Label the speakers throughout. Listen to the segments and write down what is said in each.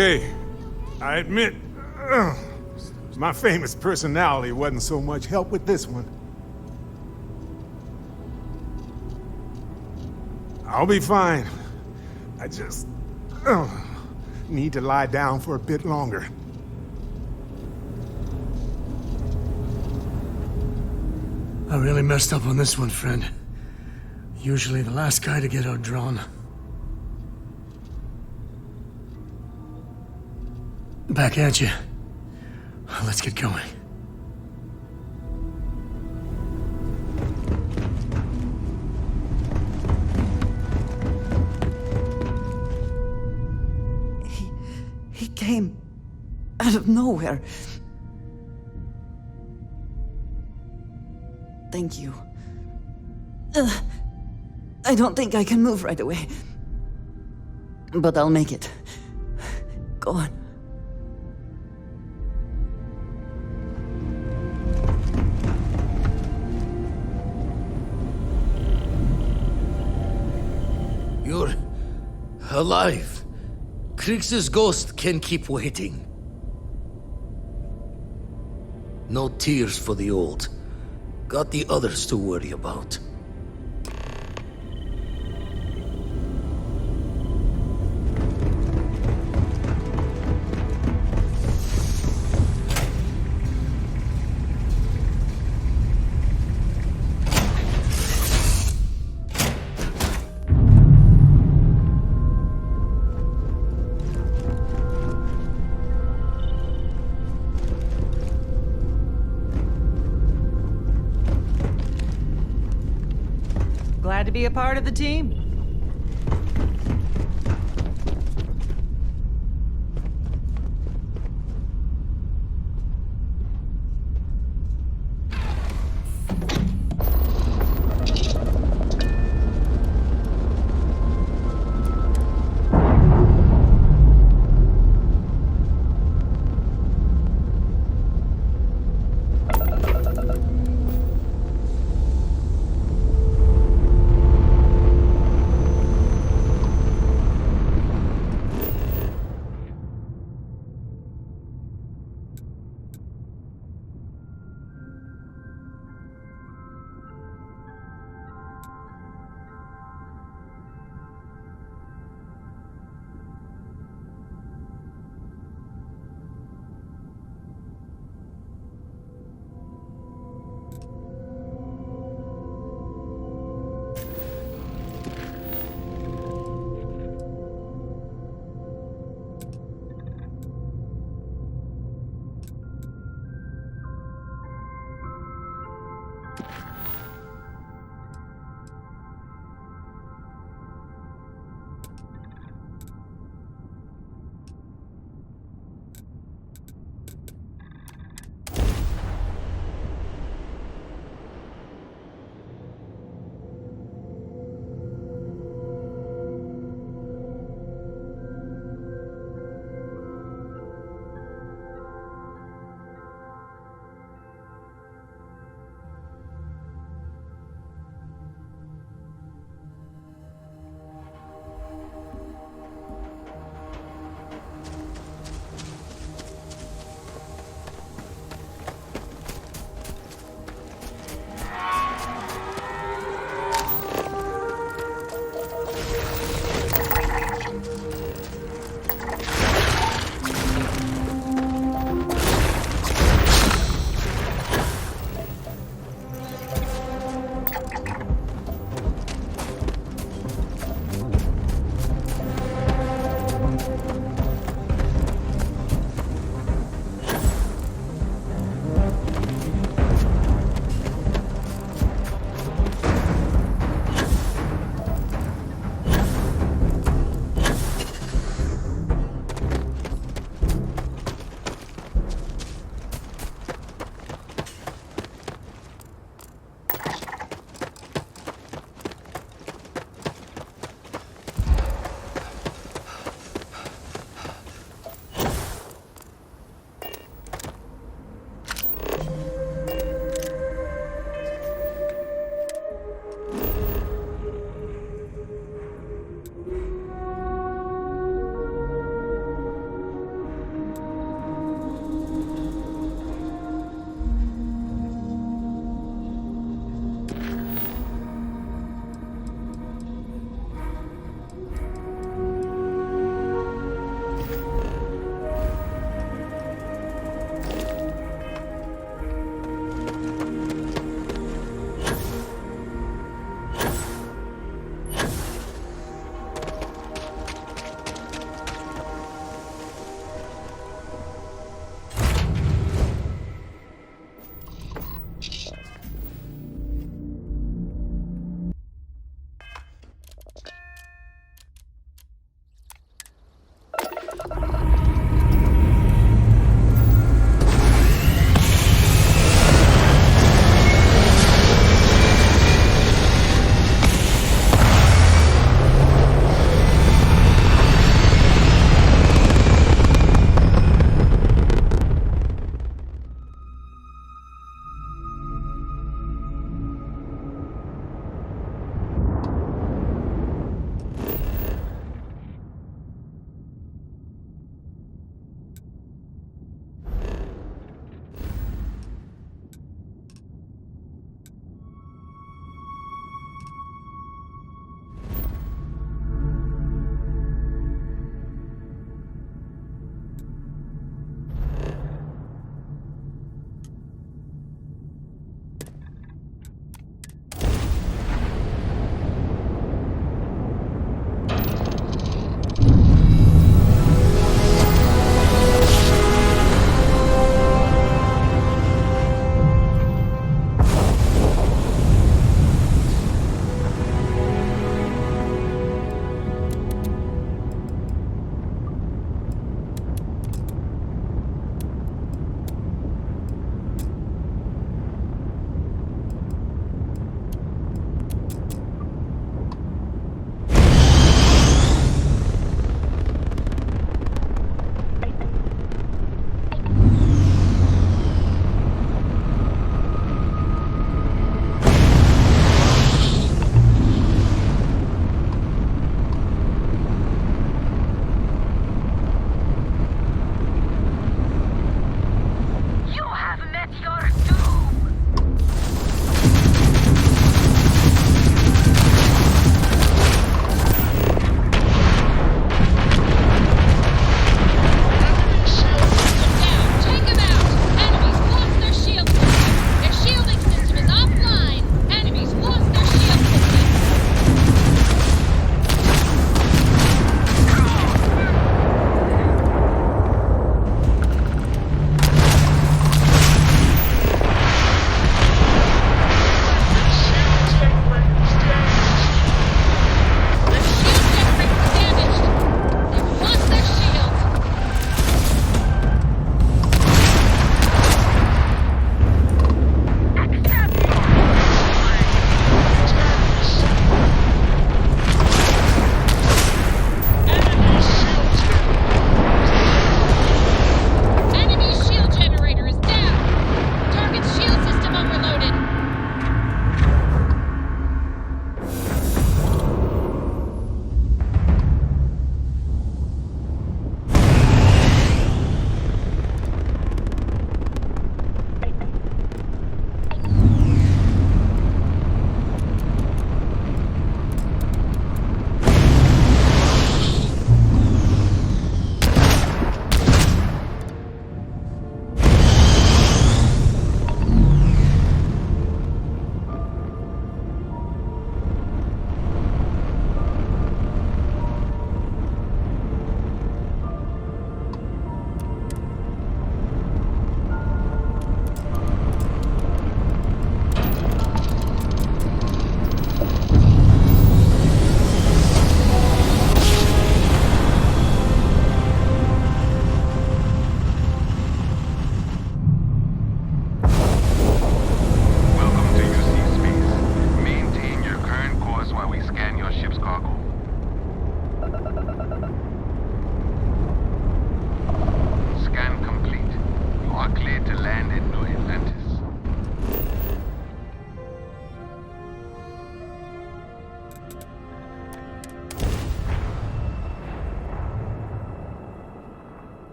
Speaker 1: Okay, I admit, my famous personality wasn't so much help with this one. I'll be fine. I just need to lie down for a bit longer.
Speaker 2: I really messed up on this one, friend. Usually the last guy to get outdrawn. Back at you. Let's get going.
Speaker 3: He came out of nowhere. Thank you. I don't think I can move right away. But I'll make it. Go on.
Speaker 4: You're alive. Kriegs's ghost can keep waiting. No tears for the old. Got the others to worry about.
Speaker 5: Glad to be a part of the team.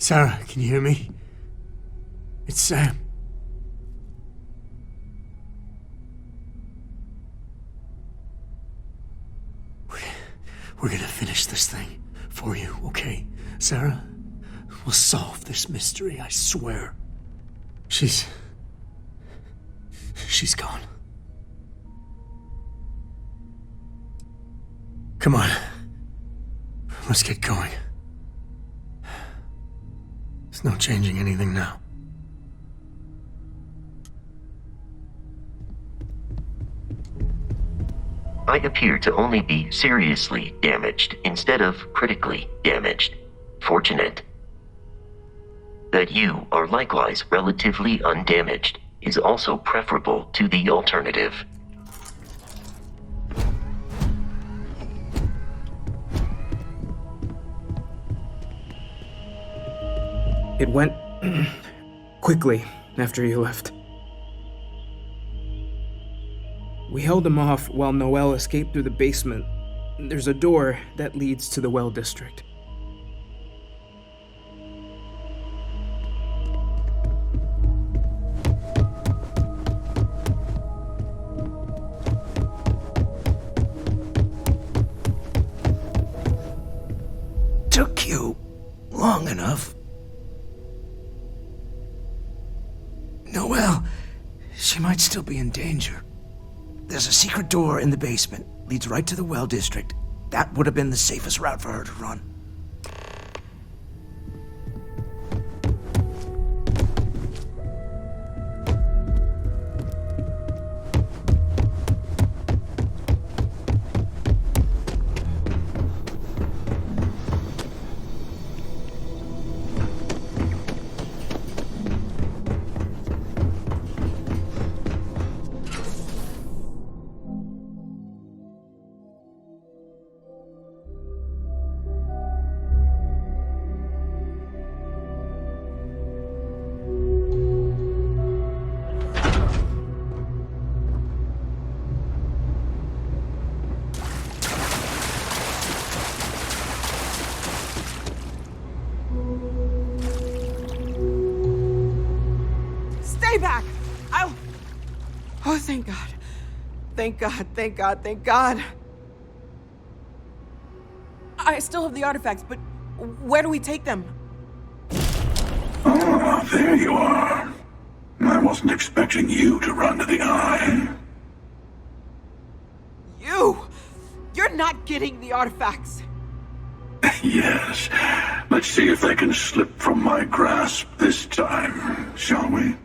Speaker 2: Sarah, can you hear me? It's Sam. We're gonna finish this thing for you, okay? Sarah, we'll solve this mystery, I swear. She's gone. Come on. Let's get going. There's no changing anything now.
Speaker 6: I appear to only be seriously damaged instead of critically damaged. Fortunate. That you are likewise relatively undamaged is also preferable to the alternative.
Speaker 7: It went quickly after you left. We held him off while Noel escaped through the basement. There's a door that leads to the well district.
Speaker 8: Took you long enough. Noelle, she might still be in danger. There's a secret door in the basement, leads right to the well district. That would have been the safest route for her to run.
Speaker 9: Stay back! Oh, thank God. Thank God, thank God, thank God. I still have the artifacts, but where do we take them?
Speaker 10: Ah, there you are. I wasn't expecting you to run to the eye.
Speaker 9: You're not getting the artifacts.
Speaker 10: Yes. Let's see if they can slip from my grasp this time, shall we?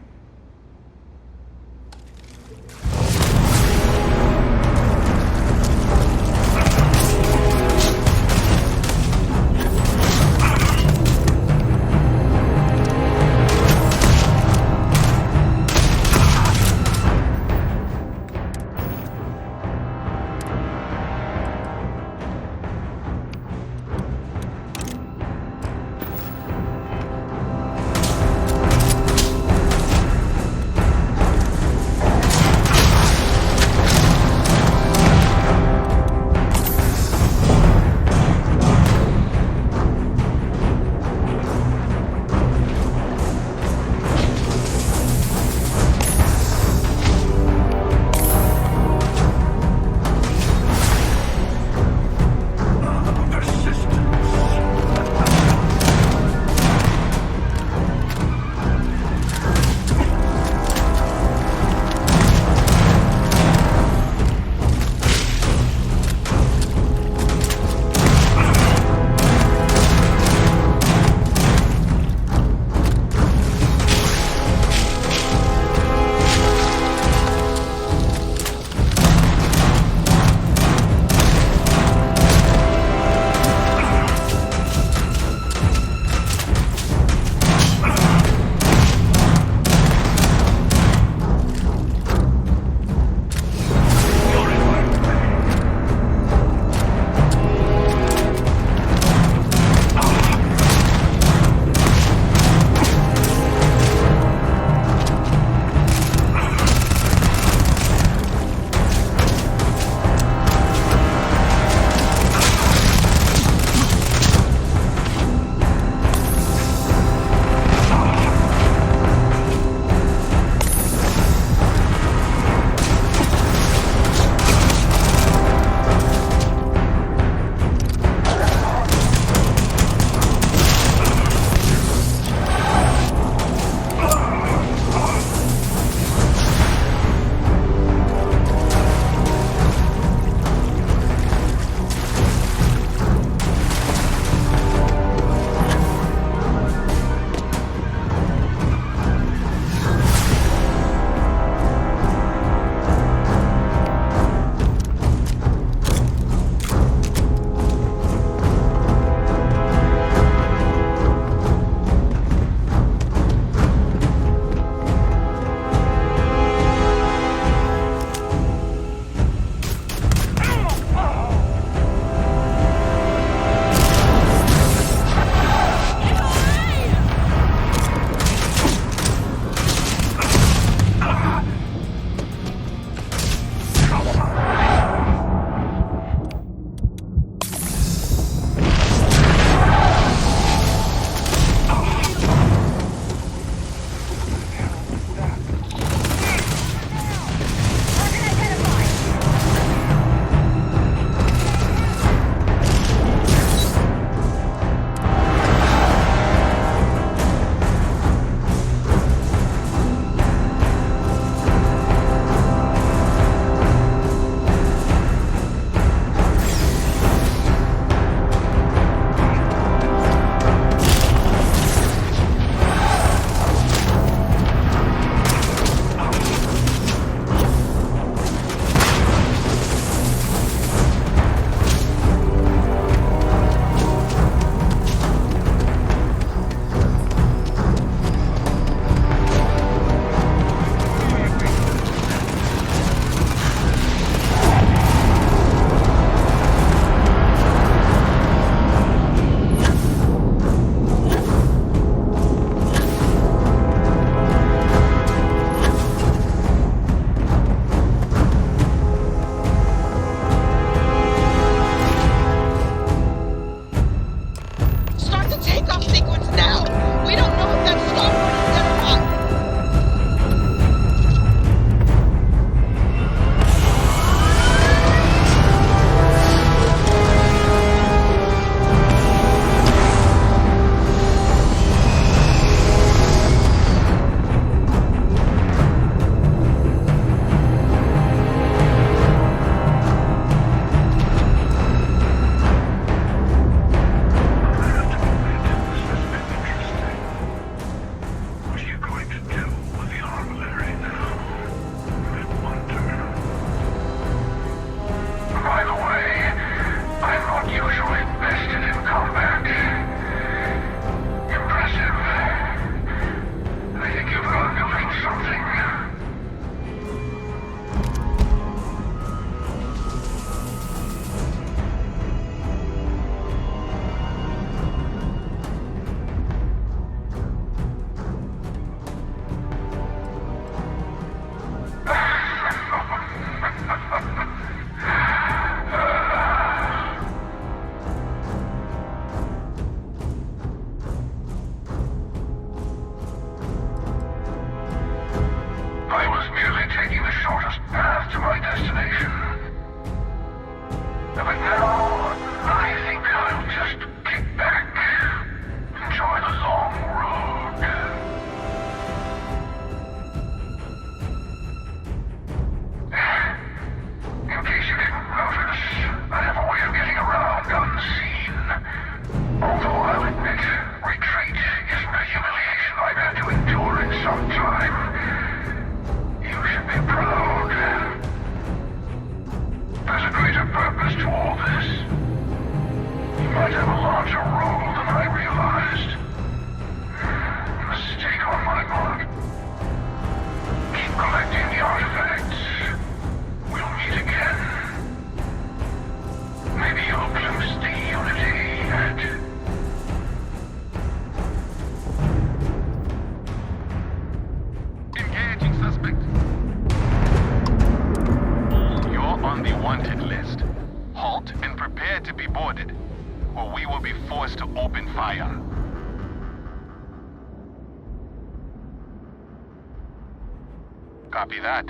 Speaker 11: Copy that.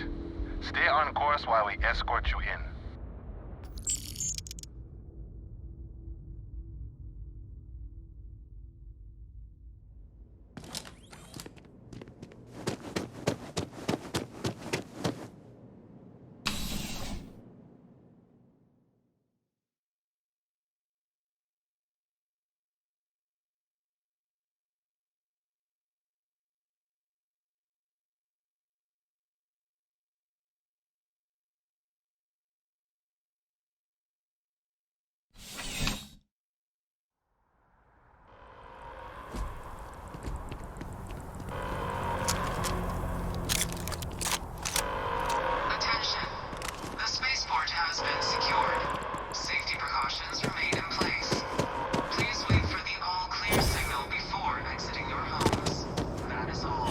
Speaker 11: Stay on course while we escort you in.
Speaker 12: Attention. The spaceport has been secured. Safety precautions remain in place. Please wait for the all-clear signal before exiting your homes. That is all.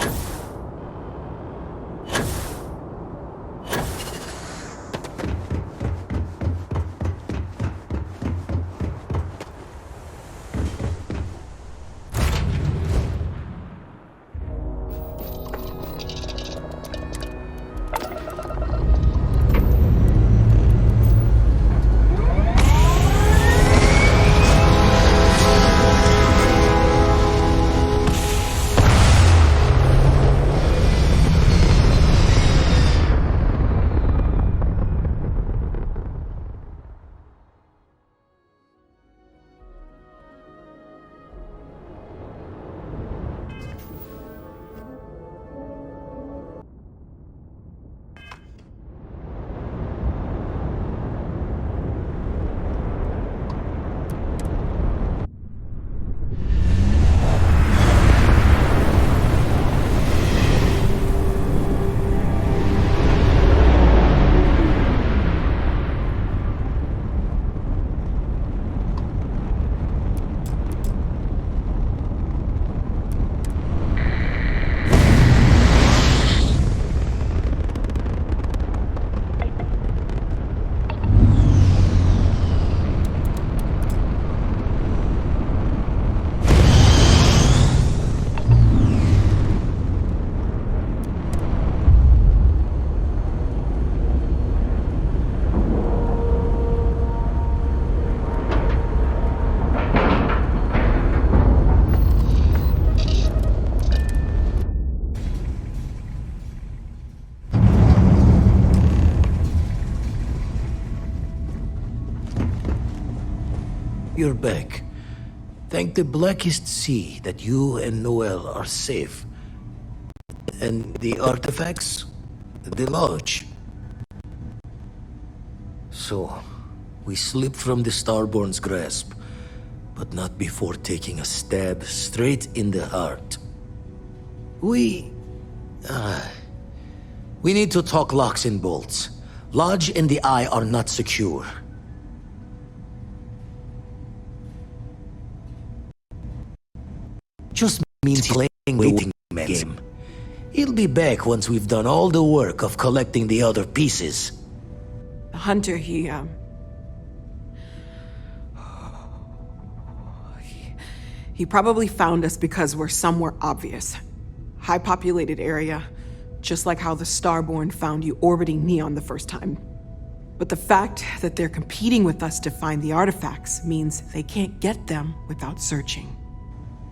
Speaker 4: You're back. Thank the blackest sea that you and Noel are safe. And the artifacts? The lodge. So, we slipped from the Starborn's grasp, but not before taking a stab straight in the heart. We need to talk locks and bolts. Lodge and the Eye are not secure. Just means he's playing waiting game. He'll be back once we've done all the work of collecting the other pieces.
Speaker 9: Hunter, he probably found us because we're somewhere obvious. High populated area, just like how the Starborn found you orbiting Neon the first time. But the fact that they're competing with us to find the artifacts means they can't get them without searching.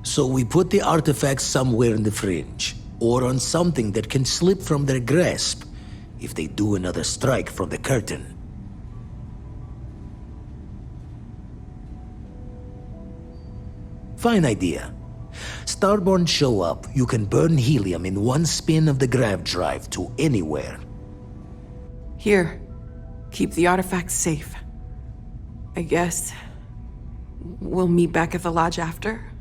Speaker 4: So we put the artifacts somewhere in the fringe, or on something that can slip from their grasp if they do another strike from the curtain. Fine idea. Starborn show up, you can burn helium in one spin of the grav drive to anywhere.
Speaker 9: Here, keep the artifacts safe. I guess we'll meet back at the lodge after.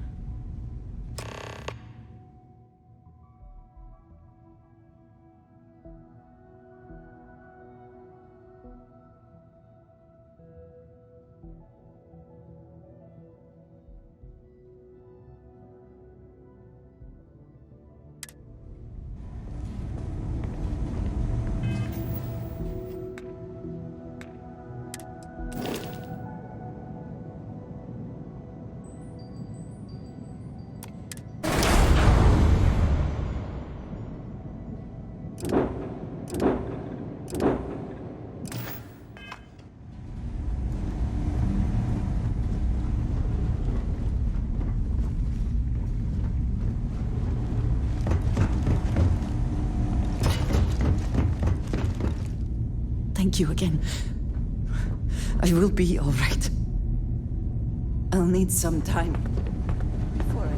Speaker 3: Thank you again. I will be all right. I'll need some time before I...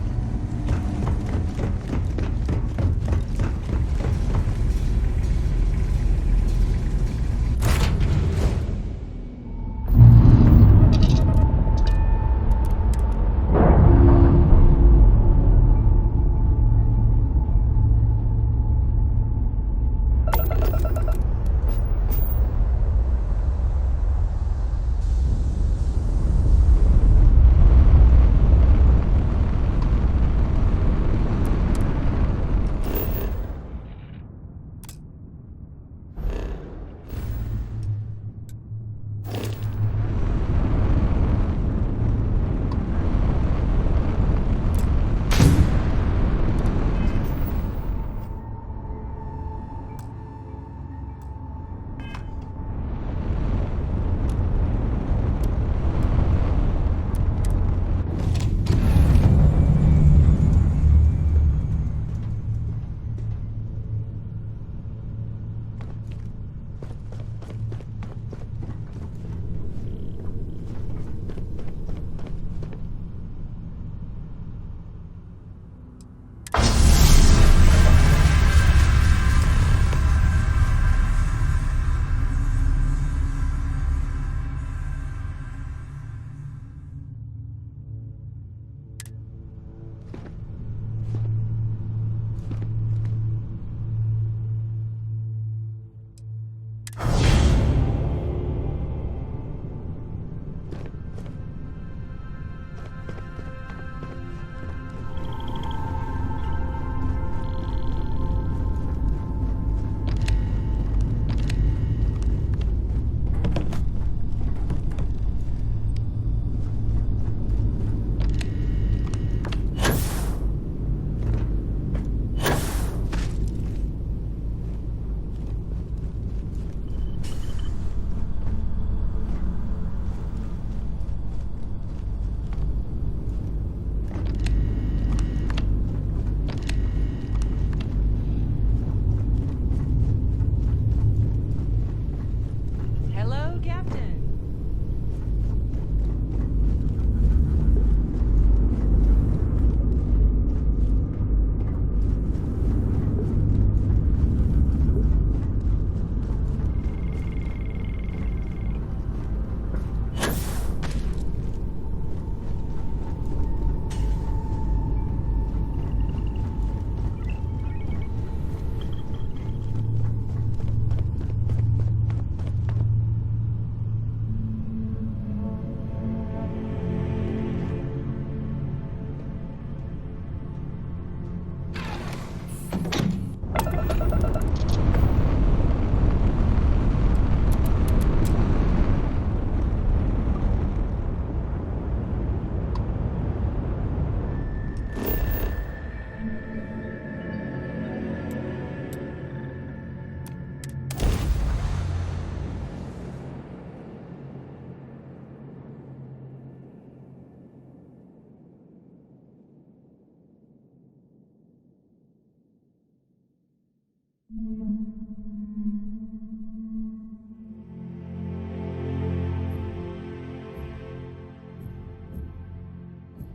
Speaker 5: Hello, Captain.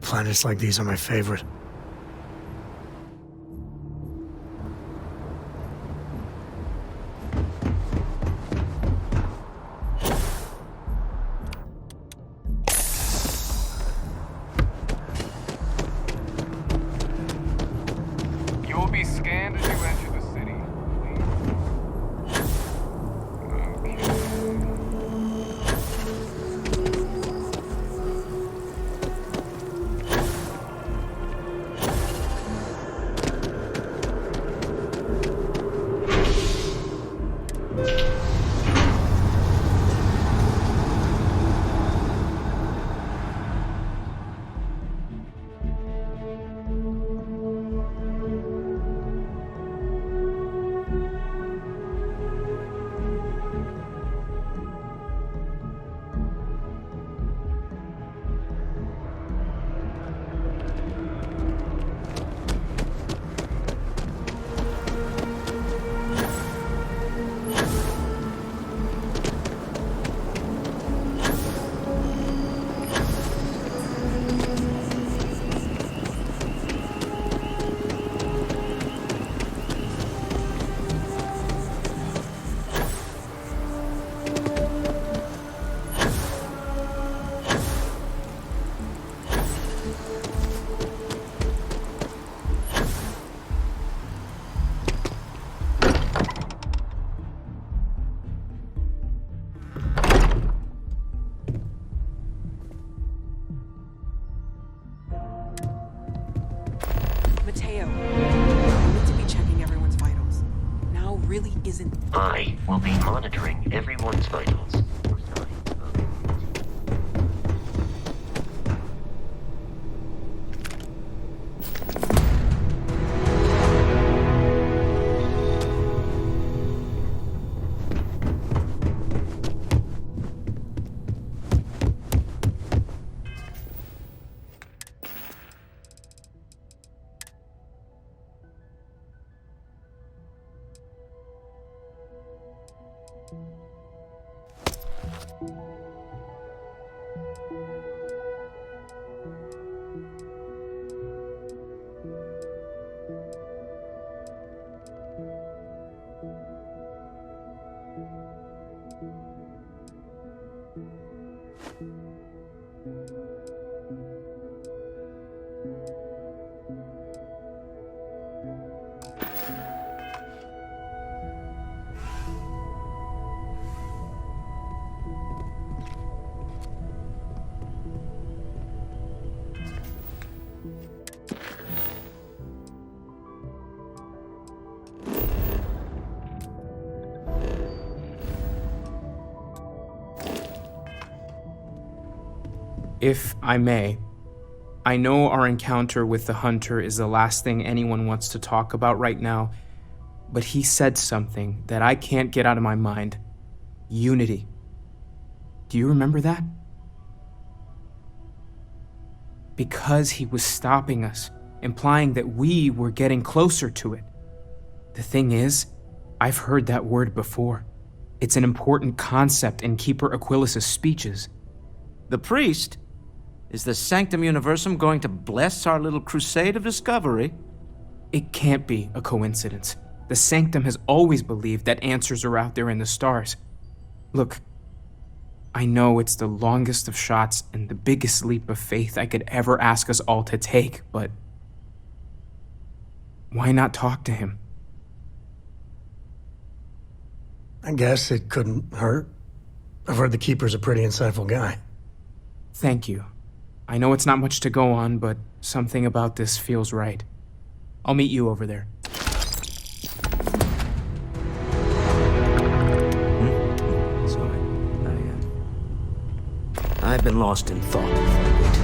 Speaker 2: Planets like these are my favorite.
Speaker 11: You will be scanned as you enter the city.
Speaker 9: really isn't.
Speaker 6: I will be monitoring everyone's vitals for signs of
Speaker 7: If I may, I know our encounter with the Hunter is the last thing anyone wants to talk about right now, but he said something that I can't get out of my mind. Unity. Do you remember that? Because he was stopping us, implying that we were getting closer to it. The thing is, I've heard that word before. It's an important concept in Keeper Aquilas's speeches.
Speaker 8: The priest? Is the Sanctum Universum going to bless our little crusade of discovery?
Speaker 7: It can't be a coincidence. The Sanctum has always believed that answers are out there in the stars. Look, I know it's the longest of shots and the biggest leap of faith I could ever ask us all to take, but why not talk to him?
Speaker 2: I guess it couldn't hurt. I've heard the Keeper's a pretty insightful guy.
Speaker 7: Thank you. I know it's not much to go on, but something about this feels right. I'll meet you over there.
Speaker 8: Sorry. I've been lost in thought for a bit.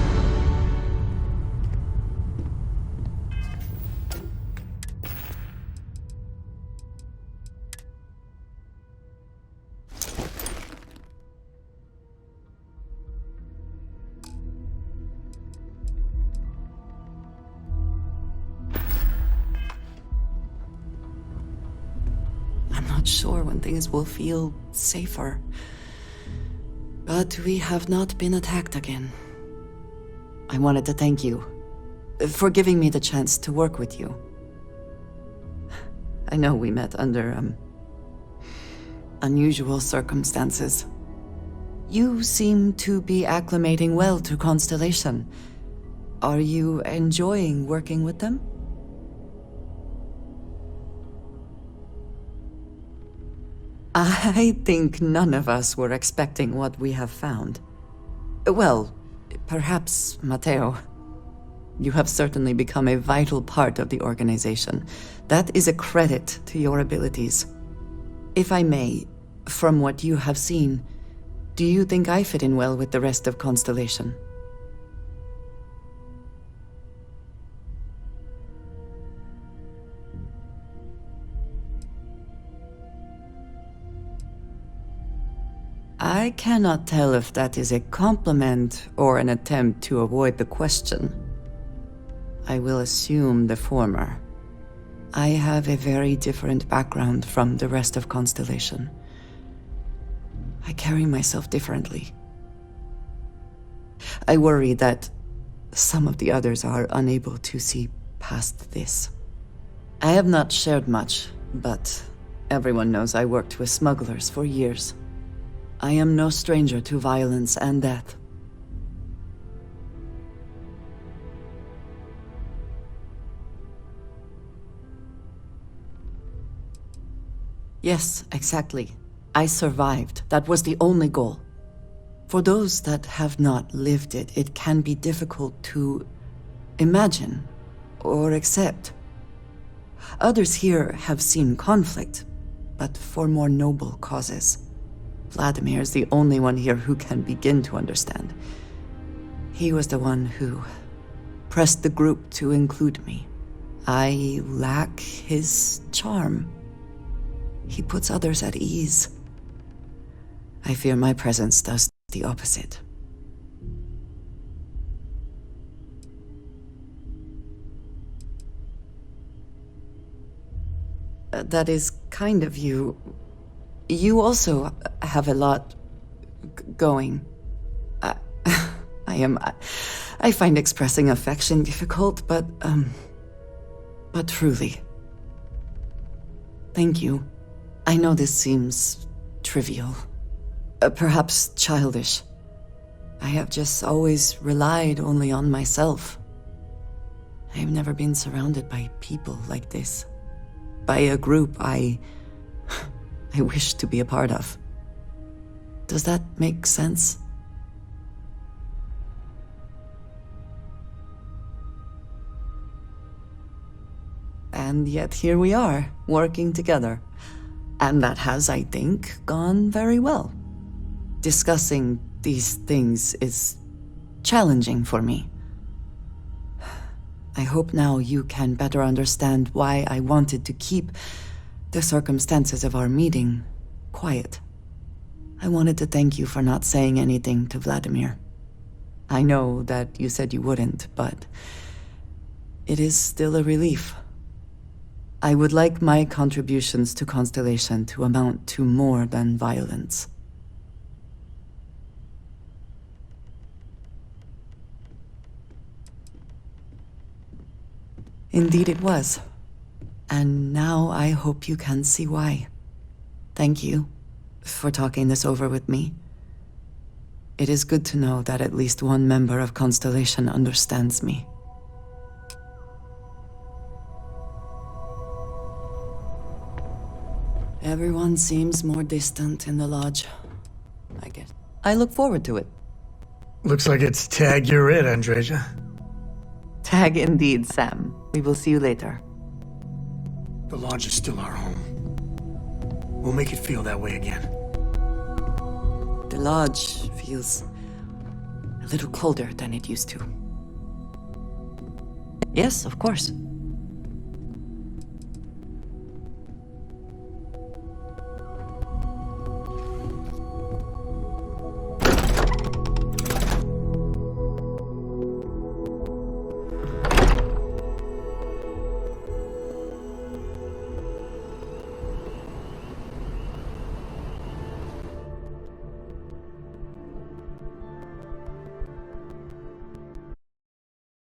Speaker 3: Sure when things will feel safer. But we have not been attacked again. I wanted to thank you for giving me the chance to work with you. I know we met under, unusual circumstances. You seem to be acclimating well to Constellation. Are you enjoying working with them? I think none of us were expecting what we have found. Well, perhaps Matteo. You have certainly become a vital part of the organization. That is a credit to your abilities. If I may, from what you have seen, do you think I fit in well with the rest of Constellation? I cannot tell if that is a compliment or an attempt to avoid the question. I will assume the former. I have a very different background from the rest of Constellation. I carry myself differently. I worry that some of the others are unable to see past this. I have not shared much, but everyone knows I worked with smugglers for years. I am no stranger to violence and death. Yes, exactly. I survived. That was the only goal. For those that have not lived it, it can be difficult to imagine or accept. Others here have seen conflict, but for more noble causes. Vladimir is the only one here who can begin to understand. He was the one who pressed the group to include me. I lack his charm. He puts others at ease. I fear my presence does the opposite. That is kind of you. You also have a lot going. I find expressing affection difficult, but truly. Thank you. I know this seems trivial, perhaps childish. I have just always relied only on myself. I have never been surrounded by people like this. By a group I wish to be a part of. Does that make sense? And yet here we are, working together. And that has, I think, gone very well. Discussing these things is challenging for me. I hope now you can better understand why I wanted to keep the circumstances of our meeting quiet. I wanted to thank you for not saying anything to Vladimir. I know that you said you wouldn't, but it is still a relief. I would like my contributions to Constellation to amount to more than violence. Indeed it was. And now I hope you can see why. Thank you for talking this over with me. It is good to know that at least one member of Constellation understands me. Everyone seems more distant in the lodge. I guess. I look forward to it.
Speaker 2: Looks like it's tag you're it, Andreja.
Speaker 3: Tag indeed, Sam. We will see you later.
Speaker 2: The lodge is still our home. We'll make it feel that way again.
Speaker 3: The lodge feels a little colder than it used to. Yes, of course.